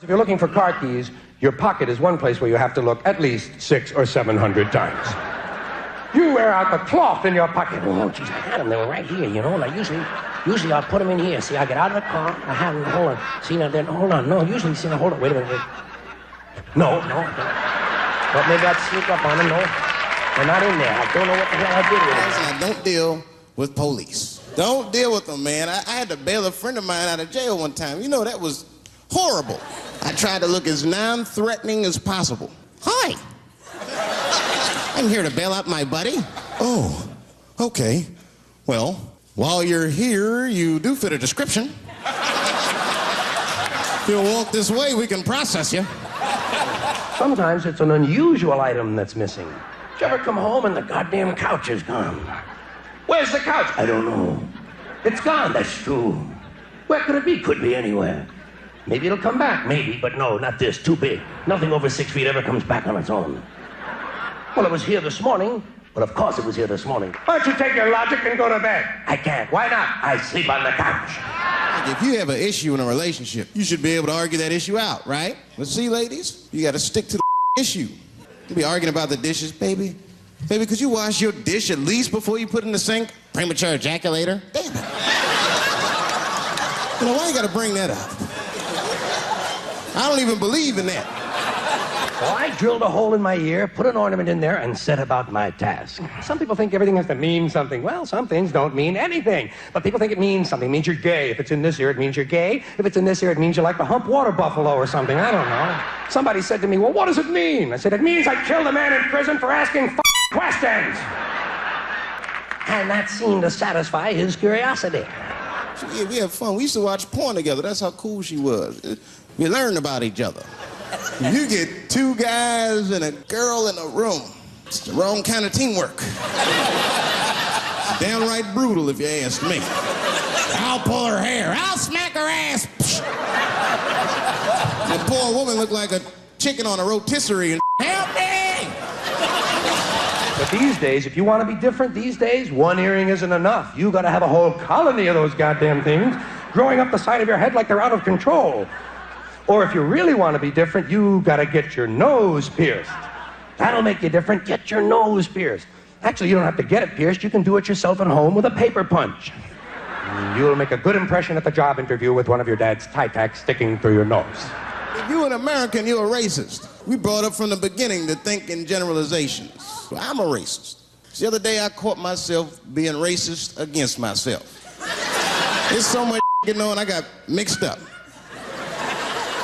If you're looking for car keys, your pocket is one place where you have to look at least 600 or 700 times. You wear out the cloth in your pocket. Oh, geez, I had them. They were right here, you know. Like, usually I'll put them in here. See, I get out of the car. I have them. Hold on. See, now, then, hold on. No, usually, see, now, hold on. Wait a minute. Wait. No. But maybe I'd sneak up on them. No, they're not in there. I don't know what the hell I did with them. Listen, don't deal with police. Don't deal with them, man. I had to bail a friend of mine out of jail one time. You know, that was horrible. I tried to look as non-threatening as possible. Hi. I'm here to bail out my buddy. Oh, okay. Well, while you're here, you do fit a description. If you'll walk this way, we can process you. Sometimes it's an unusual item that's missing. Did you ever come home and the goddamn couch is gone? Where's the couch? I don't know. It's gone, that's true. Where could it be? Could be anywhere. Maybe it'll come back, maybe, but no, not this, too big. Nothing over 6 feet ever comes back on its own. Well, it was here this morning, but of course it was here this morning. Why don't you take your logic and go to bed? I can't. Why not? I sleep on the couch. If you have an issue in a relationship, you should be able to argue that issue out, right? But see, ladies, you got to stick to the issue. You be arguing about the dishes, baby. Baby, could you wash your dish at least before you put it in the sink? Premature ejaculator? Damn it. You know, why you got to bring that up? I don't even believe in that. Well, I drilled a hole in my ear, put an ornament in there, and set about my task. Some people think everything has to mean something. Well, some things don't mean anything. But people think it means something. It means you're gay. If it's in this ear, it means you're gay. If it's in this ear, it means you like to hump water buffalo or something. I don't know. Somebody said to me, well, what does it mean? I said, it means I killed a man in prison for asking questions. And that seemed to satisfy his curiosity. Yeah, we had fun. We used to watch porn together. That's how cool she was. We learned about each other. You get two guys and a girl in a room. It's the wrong kind of teamwork. It's downright brutal, if you ask me. I'll pull her hair. I'll smack her ass. The poor woman looked like a chicken on a rotisserie. And help me! But these days, if you want to be different these days, one earring isn't enough. You got to have a whole colony of those goddamn things growing up the side of your head like they're out of control. Or if you really want to be different, you got to get your nose pierced. That'll make you different. Get your nose pierced. Actually, you don't have to get it pierced. You can do it yourself at home with a paper punch. You'll make a good impression at the job interview with one of your dad's Tie-Tacks sticking through your nose. If you're an American, you're a racist. We brought up from the beginning to think in generalizations. So I'm a racist. The other day, I caught myself being racist against myself. There's so much going on, I got mixed up.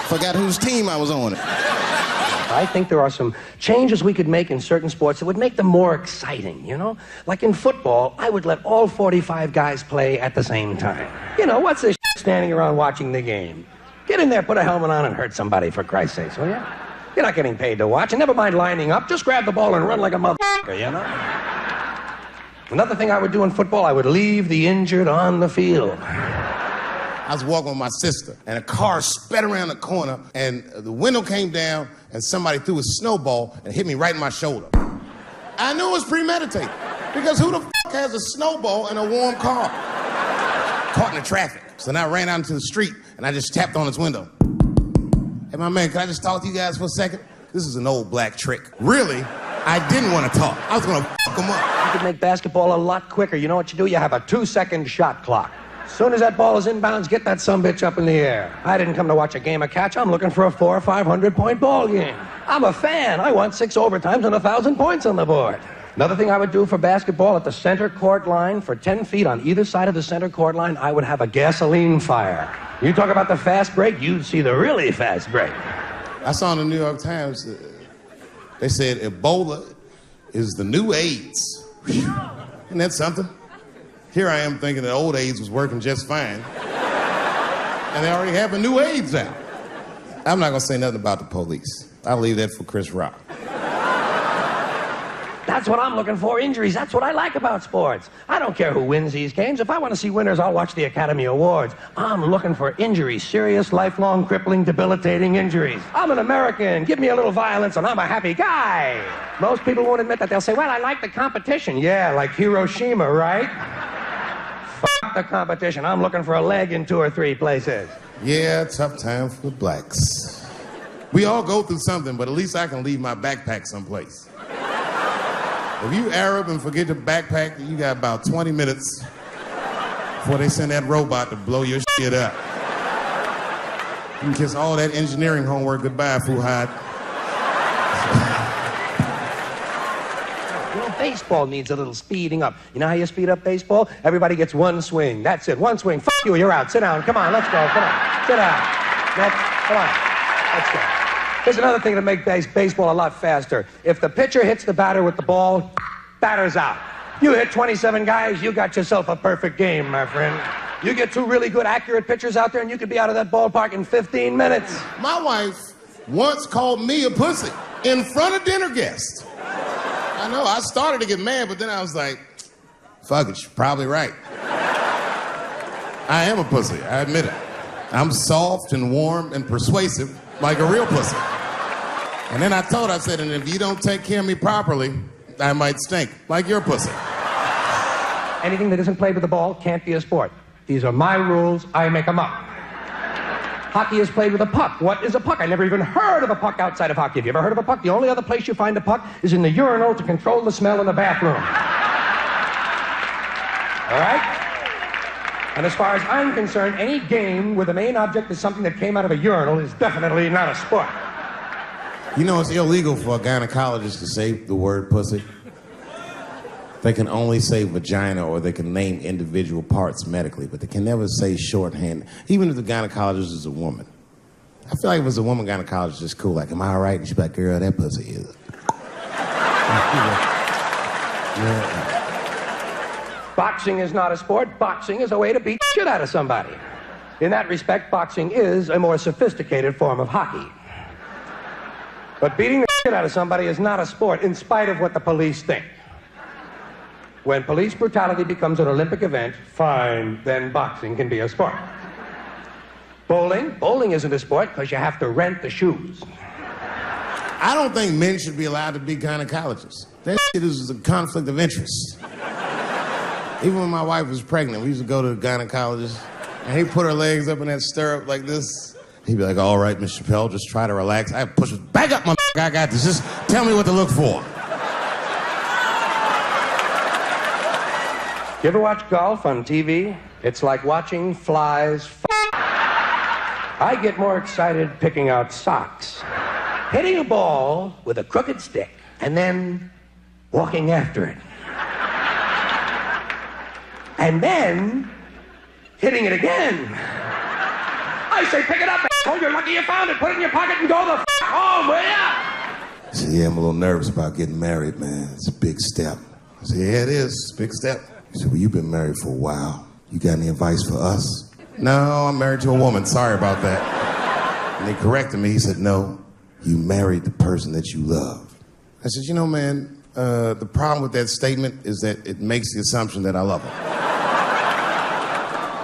Forgot whose team I was on. I think there are some changes we could make in certain sports that would make them more exciting, you know? Like in football, I would let all 45 guys play at the same time. You know, what's this standing around watching the game? Get in there, put a helmet on, and hurt somebody, for Christ's sake, will you? You're not getting paid to watch, and never mind lining up. Just grab the ball and run like a motherfucker, you know? Another thing I would do in football, I would leave the injured on the field. I was walking with my sister, and a car sped around the corner, and the window came down, and somebody threw a snowball and hit me right in my shoulder. I knew it was premeditated, because who the fuck has a snowball in a warm car? Caught in the traffic. So then I ran out into the street, and I just tapped on his window. Hey, my man, can I just talk to you guys for a second? This is an old black trick. Really, I didn't want to talk. I was going to fuck him up. You could make basketball a lot quicker. You know what you do? You have a 2-second shot clock. As soon as that ball is inbounds, get that sumbitch up in the air. I didn't come to watch a game of catch. I'm looking for a 400 or 500 point ball game. I'm a fan. I want 6 overtimes and 1,000 points on the board. Another thing I would do for basketball, at the center court line, for 10 feet on either side of the center court line, I would have a gasoline fire. You talk about the fast break, you'd see the really fast break. I saw in the New York Times, they said Ebola is the new AIDS. Isn't that something? Here I am thinking that old AIDS was working just fine. And they already have a new AIDS out. I'm not going to say nothing about the police. I'll leave that for Chris Rock. That's what I'm looking for, injuries. That's what I like about sports. I don't care who wins these games. If I want to see winners, I'll watch the Academy Awards. I'm looking for injuries, serious, lifelong, crippling, debilitating injuries. I'm an American. Give me a little violence and I'm a happy guy. Most people won't admit that. They'll say, well, I like the competition. Yeah, like Hiroshima, right? Fuck the competition. I'm looking for a leg in 2 or 3 places. Yeah, tough time for the blacks. We all go through something, but at least I can leave my backpack someplace. If you Arab and forget your backpack, you got about 20 minutes before they send that robot to blow your shit up. You can kiss all that engineering homework goodbye, Fuhad. You know, baseball needs a little speeding up. You know how you speed up baseball? Everybody gets one swing. That's it. One swing. F you, you're out. Sit down. Come on, let's go. Come on. Sit down. Come on. Let's go. Here's another thing to make baseball a lot faster. If the pitcher hits the batter with the ball, batter's out. You hit 27 guys, you got yourself a perfect game, my friend. You get two really good, accurate pitchers out there, and you could be out of that ballpark in 15 minutes. My wife once called me a pussy in front of dinner guests. I know, I started to get mad, but then I was like, fuck it, she's probably right. I am a pussy, I admit it. I'm soft and warm and persuasive like a real pussy. And then I told her, I said, and if you don't take care of me properly, I might stink like your pussy. Anything that isn't played with the ball can't be a sport. These are my rules, I make them up. Hockey is played with a puck. What is a puck? I never even heard of a puck outside of hockey. Have you ever heard of a puck? The only other place you find a puck is in the urinal to control the smell in the bathroom. All right? And as far as I'm concerned, any game where the main object is something that came out of a urinal is definitely not a sport. You know, it's illegal for a gynecologist to say the word pussy. They can only say vagina, or they can name individual parts medically, but they can never say shorthand, even if the gynecologist is a woman. I feel like if it's a woman gynecologist, it's cool. Like, am I all right? And she's like, girl, that pussy is. Yeah. Boxing is not a sport. Boxing is a way to beat the shit out of somebody. In that respect, boxing is a more sophisticated form of hockey. But beating the shit out of somebody is not a sport, in spite of what the police think. When police brutality becomes an Olympic event, fine, then boxing can be a sport. Bowling isn't a sport because you have to rent the shoes. I don't think men should be allowed to be gynecologists. That shit is a conflict of interest. Even when my wife was pregnant, we used to go to the gynecologist, and he'd put her legs up in that stirrup like this. He'd be like, all right, Miss Chappelle, just try to relax. I'd push her, back up, I got this. Just tell me what to look for. You ever watch golf on TV? It's like watching flies I get more excited picking out socks. Hitting a ball with a crooked stick and then walking after it. And then hitting it again. I say, pick it up, asshole. You're lucky you found it. Put it in your pocket and go the home, will ya? I said, yeah, I'm a little nervous about getting married, man. It's a big step. I said, yeah, it is. It's a big step. He said, well, you've been married for a while. You got any advice for us? No, I'm married to a woman. Sorry about that. And they corrected me. He said, no, you married the person that you love. I said, you know, man, the problem with that statement is that it makes the assumption that I love her.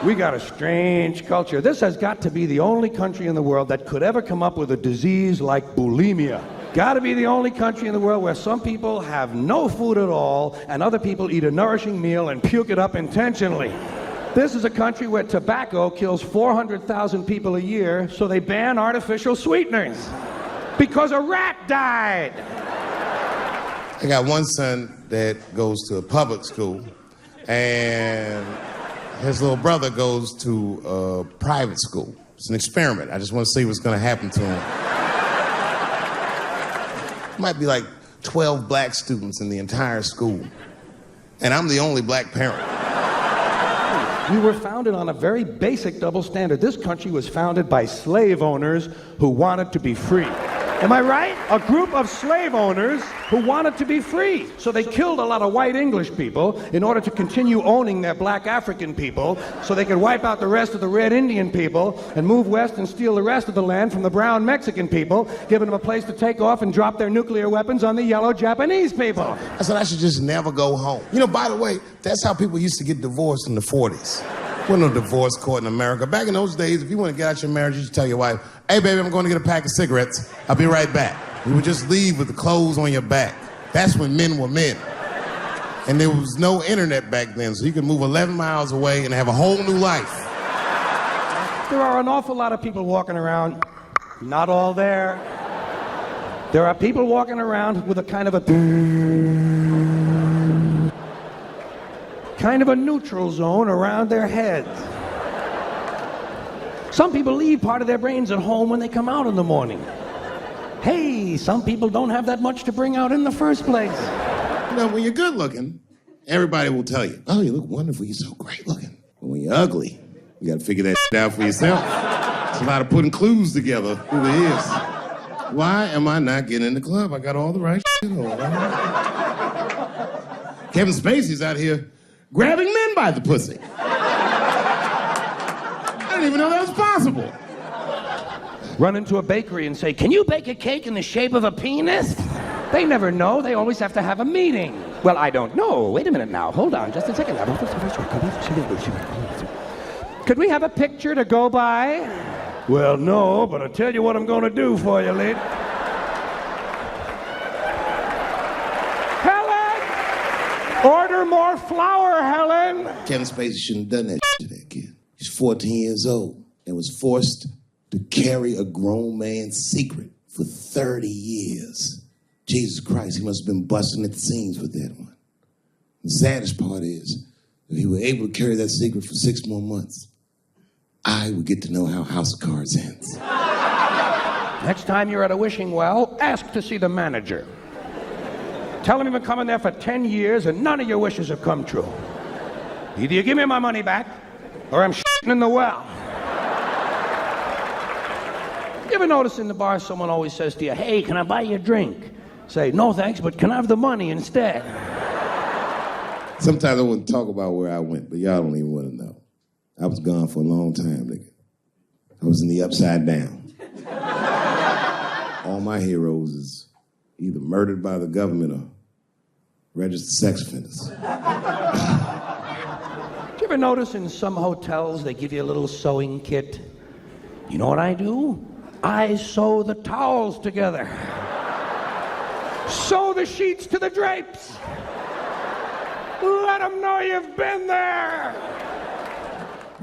We got a strange culture. This has got to be the only country in the world that could ever come up with a disease like bulimia. Got to be the only country in the world where some people have no food at all and other people eat a nourishing meal and puke it up intentionally. This is a country where tobacco kills 400,000 people a year, so they ban artificial sweeteners because a rat died. I got one son that goes to a public school, and his little brother goes to a private school. It's an experiment. I just want to see what's going to happen to him. Might be like 12 black students in the entire school, and I'm the only black parent. We were founded on a very basic double standard. This country was founded by slave owners who wanted to be free. Am I right? A group of slave owners who wanted to be free. So they killed a lot of white English people in order to continue owning their black African people so they could wipe out the rest of the red Indian people and move west and steal the rest of the land from the brown Mexican people, giving them a place to take off and drop their nuclear weapons on the yellow Japanese people. I said I should just never go home. You know, by the way, that's how people used to get divorced in the 40s. There wasn't no divorce court in America. Back in those days, if you want to get out your marriage, you just tell your wife, hey, baby, I'm going to get a pack of cigarettes. I'll be right back. You would just leave with the clothes on your back. That's when men were men. And there was no internet back then, so you could move 11 miles away and have a whole new life. There are an awful lot of people walking around Not all there. There are people walking around with a kind of a neutral zone around their heads. Some people leave part of their brains at home when they come out in the morning. Hey, some people don't have that much to bring out in the first place. You know, when you're good looking, everybody will tell you, oh, you look wonderful, you're so great looking. But when you're ugly, you gotta figure that out for yourself. It's a lot of putting clues together who it is. Why am I not getting in the club? I got all the right shit on. Kevin Spacey's out here grabbing men by the pussy. I didn't even know that was possible. Run into a bakery and say, can you bake a cake in the shape of a penis? They never know. They always have to have a meeting. Well, I don't know. Wait a minute now. Hold on just a second. Could we have a picture to go by? Well, no, but I'll tell you what I'm going to do for you, lady. Helen! Order more flour, Helen! Kevin Spacey shouldn't have done that to that kid. He's 14 years old and was forced to carry a grown man's secret for 30 years. Jesus Christ, he must have been busting at the seams with that one. The saddest part is, if he were able to carry that secret for 6 more months, I would get to know how House of Cards ends. Next time you're at a wishing well, ask to see the manager. Tell him you've been coming there for 10 years and none of your wishes have come true. Either you give me my money back, or I'm shitting in the well. You ever notice in the bar someone always says to you, hey, can I buy you a drink? Say, no thanks, but can I have the money instead? Sometimes I wouldn't talk about where I went, but y'all don't even want to know. I was gone for a long time, nigga. I was in the upside down. All my heroes is either murdered by the government or registered sex offenders. Do you ever notice in some hotels they give you a little sewing kit? You know what I do? I sew the towels together. Sew the sheets to the drapes. Let them know you've been there.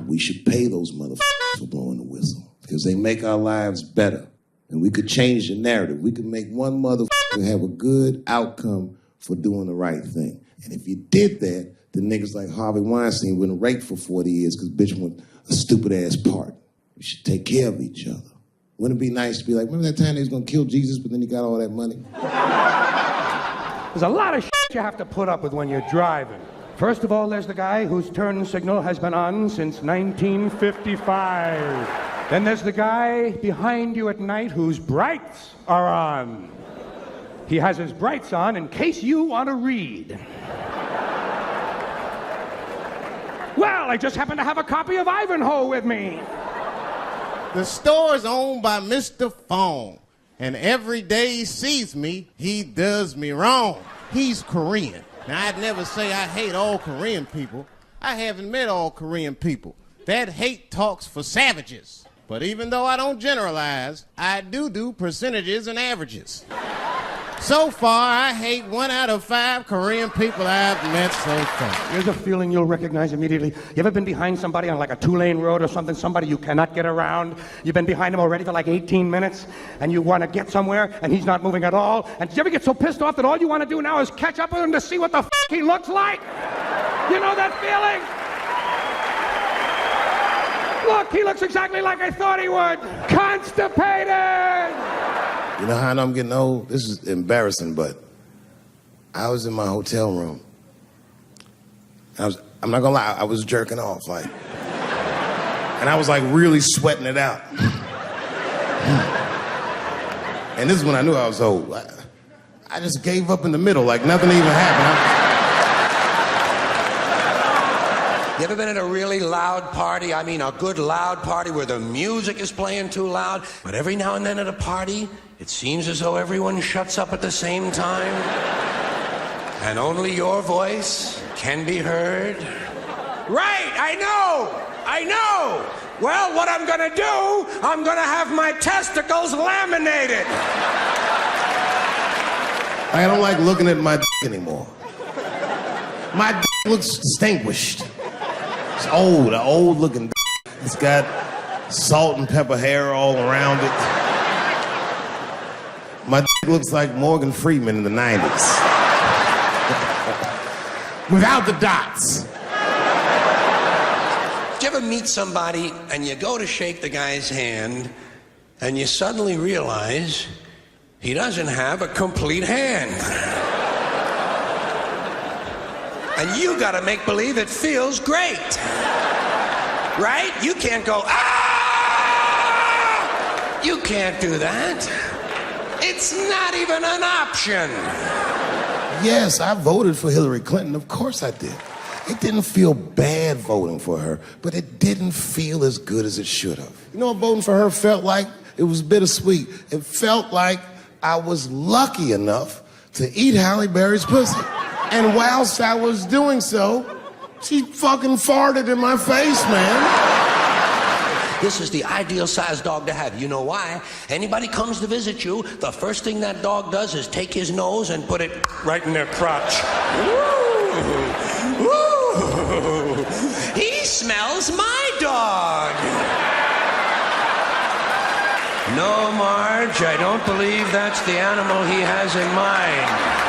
We should pay those motherfuckers for blowing the whistle because they make our lives better. And we could change the narrative. We could make one motherfucker have a good outcome for doing the right thing. And if you did that, the niggas like Harvey Weinstein wouldn't rape for 40 years because bitch went a stupid-ass part. We should take care of each other. Wouldn't it be nice to be like, remember that time they was going to kill Jesus, but then he got all that money? There's a lot of shit you have to put up with when you're driving. First of all, there's the guy whose turn signal has been on since 1955. Then there's the guy behind you at night whose brights are on. He has his brights on in case you want to read. Well, I just happen to have a copy of Ivanhoe with me. The store is owned by Mr. Fong, and every day he sees me, he does me wrong. He's Korean. Now, I'd never say I hate all Korean people. I haven't met all Korean people. That hate talks for savages. But even though I don't generalize, I do percentages and averages. So far, I hate 1 out of 5 Korean people I've met so far. Here's a feeling you'll recognize immediately. You ever been behind somebody on like a 2-lane road or something, somebody you cannot get around? You've been behind him already for like 18 minutes, and you want to get somewhere, and he's not moving at all? And did you ever get so pissed off that all you want to do now is catch up with him to see what the f*** he looks like? You know that feeling? Look, he looks exactly like I thought he would. Constipated! You know how I know I'm getting old? This is embarrassing, but I was in my hotel room. I'm not gonna lie, I was jerking off, like. And I was like really sweating it out. And this is when I knew I was old. I just gave up in the middle, like nothing even happened. You ever been at a really loud party? I mean, a good loud party where the music is playing too loud, but every now and then at a party, it seems as though everyone shuts up at the same time, and only your voice can be heard. Right, I know. Well, what I'm gonna do, I'm gonna have my testicles laminated. I don't like looking at my anymore. My looks distinguished. It's old, an old looking. It's got salt and pepper hair all around it. My looks like Morgan Freeman in the 90s. Without the dots. Did you ever meet somebody and you go to shake the guy's hand and you suddenly realize he doesn't have a complete hand? And you gotta make believe it feels great. Right? You can't go, ah! You can't do that. It's not even an option. Yes, I voted for Hillary Clinton. Of course I did. It didn't feel bad voting for her, but it didn't feel as good as it should have. You know what voting for her felt like? It was bittersweet. It felt like I was lucky enough to eat Halle Berry's pussy. And whilst I was doing so, she fucking farted in my face, man. This is the ideal sized dog to have. You know why? Anybody comes to visit you, the first thing that dog does is take his nose and put it right in their crotch. Woo! Woo! He smells my dog. No, Marge, I don't believe that's the animal he has in mind.